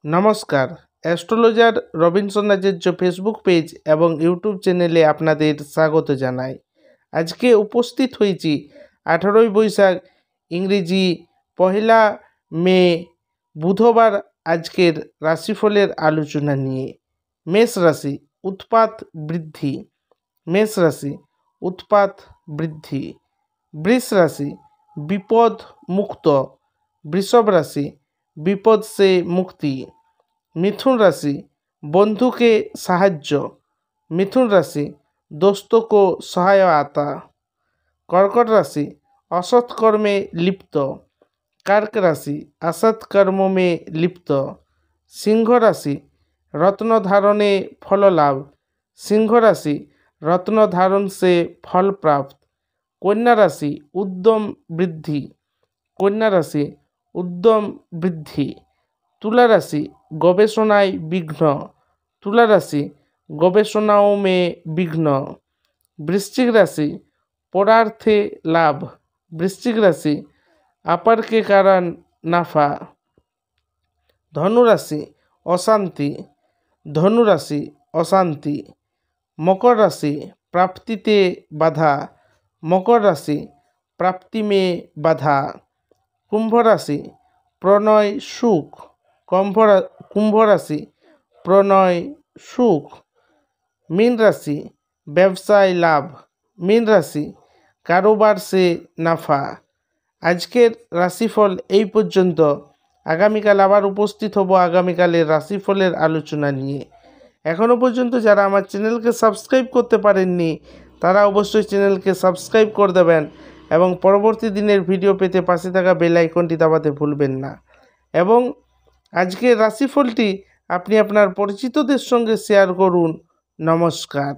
নমস্কার, astrologer Robinson আচার্য Facebook page এবং YouTube চ্যানেলে আপনাদের স্বাগত জানাই। আজকে উপস্থিত হয়েছি 18ই বৈশাখ ইংরেজি 1 মে বুধবার আজকের রাশিফলের আলোচনা নিয়ে। মেষ রাশি উৎপাত বৃদ্ধি, মেষ রাশি উৎপাত বৃদ্ধি। বৃষ রাশি বিপদ মুক্ত, বৃষভ রাশি বিপদ সে মুক্তি। মিথুন রাশি বন্ধুকে সাহায্য, মিথুন রাশি দোস্ত কো সহায়তা। কর্কট রাশি অসৎ কর্মে লিপ্ত, कर्क राशि असत कर्म में लिप्त। सिंह राशि रत्न धारणे फल लाभ, सिंह राशि रत्न धारण से फल प्राप्त। कन्या राशि उद्यम वृद्धि, कन्या राशि उद्यम वृद्धि। तुला राशि गवेषणाय विघ्न, तुला राशि गवेषणाओं में विघ्न। वृश्चिक राशि परार्थे लाभ, वृश्चिक राशि अपर के कारण नाफा। धनु राशि अशांति, धनु राशि अशांति। मकर राशि प्राप्तिते बाधा, मकर राशि प्राप्ति में बाधा। कुंभ राशि प्रणय सुख, कुंभ राशि प्रणय सुख। मीन राशि व्यवसाय लाभ, मीन राशि कारोबार से नाफा। আজকের রাশিফল এই পর্যন্ত। আগামীকাল আবার উপস্থিত হব আগামীকালের রাশিফলের আলোচনা নিয়ে। এখনও পর্যন্ত যারা আমার চ্যানেলকে সাবস্ক্রাইব করতে পারেননি তারা অবশ্যই চ্যানেলকে সাবস্ক্রাইব করে দেবেন এবং পরবর্তী দিনের ভিডিও পেতে পাশে থাকা বেল আইকনটি দাবাতে ভুলবেন না। এবং আজকের রাশিফলটি আপনি আপনার পরিচিতদের সঙ্গে শেয়ার করুন। নমস্কার।